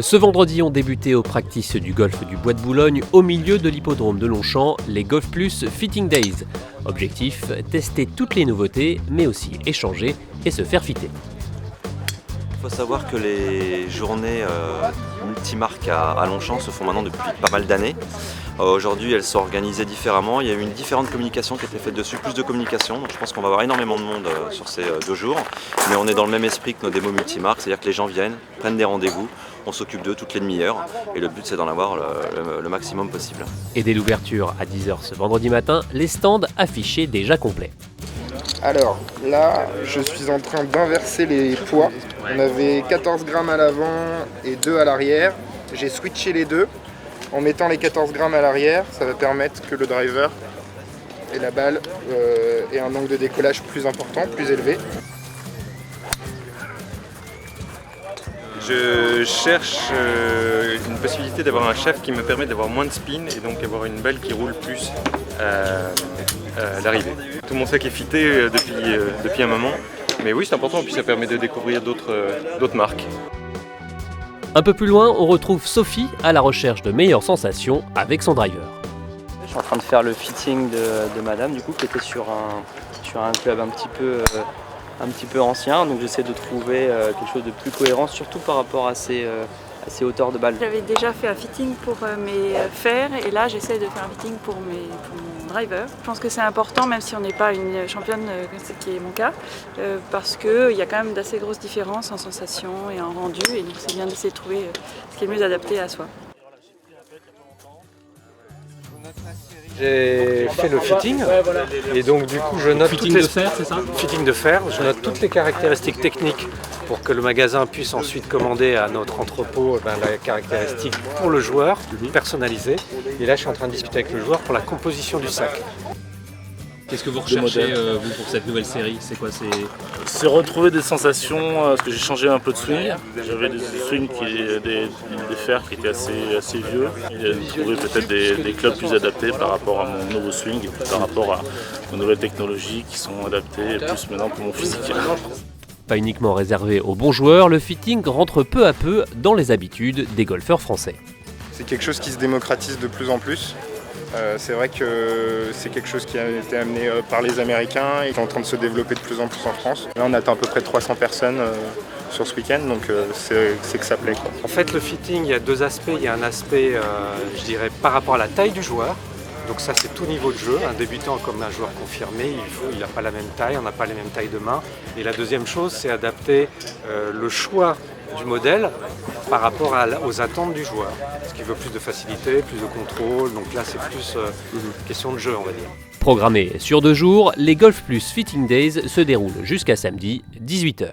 Ce vendredi ont débuté aux practices du golf du Bois de Boulogne au milieu de l'hippodrome de Longchamp, les Golf Plus Fitting Days. Objectif, tester toutes les nouveautés, mais aussi échanger et se faire fitter. Il faut savoir que les journées multimarques à Longchamp se font maintenant depuis pas mal d'années. Aujourd'hui, elles sont organisées différemment. Il y a eu une différente communication qui a été faite dessus, plus de communication. Donc je pense qu'on va avoir énormément de monde sur ces 2 jours. Mais on est dans le même esprit que nos démos multimarques, c'est-à-dire que les gens viennent, prennent des rendez-vous, on s'occupe d'eux toutes les demi-heures. Et le but, c'est d'en avoir le maximum possible. Et dès l'ouverture à 10h ce vendredi matin, les stands affichés déjà complets. Alors là, je suis en train d'inverser les poids. On avait 14 grammes à l'avant et 2 à l'arrière. J'ai switché les deux. En mettant les 14 grammes à l'arrière, ça va permettre que le driver et la balle aient un angle de décollage plus important, plus élevé. Je cherche une possibilité d'avoir un shaft qui me permet d'avoir moins de spin et donc avoir une balle qui roule plus à l'arrivée. Tout mon sac est fité depuis un moment, mais oui c'est important, puis ça permet de découvrir d'autres marques. Un peu plus loin, on retrouve Sophie à la recherche de meilleures sensations avec son driver. Je suis en train de faire le fitting de madame du coup qui était sur un club un petit peu ancien, donc j'essaie de trouver quelque chose de plus cohérent, surtout par rapport à ces hauteurs de balle. J'avais déjà fait un fitting pour mes fers et là j'essaie de faire un fitting pour mon driver. Je pense que c'est important, même si on n'est pas une championne, ce qui est mon cas, parce qu'il y a quand même d'assez grosses différences en sensation et en rendu, et donc c'est bien d'essayer de trouver ce qui est le mieux adapté à soi. J'ai fait le fitting et donc du coup je note Fitting de fer, c'est ça ? Fitting de fer, je note toutes les caractéristiques techniques pour que le magasin puisse ensuite commander à notre entrepôt la caractéristique pour le joueur, personnalisée. Et là je suis en train de discuter avec le joueur pour la composition du sac. Qu'est-ce que vous recherchez vous pour cette nouvelle série ? C'est quoi ? C'est retrouver des sensations, parce que j'ai changé un peu de swing. J'avais des swings, des fers qui étaient assez vieux. Et trouver peut-être des clubs plus adaptés par rapport à mon nouveau swing, par rapport aux nouvelles technologies qui sont adaptées plus maintenant pour mon physique. Pas uniquement réservé aux bons joueurs, le fitting rentre peu à peu dans les habitudes des golfeurs français. C'est quelque chose qui se démocratise de plus en plus. C'est vrai que c'est quelque chose qui a été amené par les Américains et qui est en train de se développer de plus en plus en France. Là on attend à peu près 300 personnes sur ce week-end, donc c'est que ça plaît, quoi. En fait le fitting, il y a 2 aspects. Il y a un aspect, je dirais, par rapport à la taille du joueur. Donc ça c'est tout niveau de jeu, un débutant comme un joueur confirmé, il n'a pas la même taille, on n'a pas les mêmes tailles de main. Et la deuxième chose, c'est adapter le choix du modèle par rapport aux attentes du joueur. Parce qu'il veut plus de facilité, plus de contrôle, donc là c'est plus question de jeu, on va dire. Programmés sur 2 jours, les Golf Plus Fitting Days se déroulent jusqu'à samedi 18h.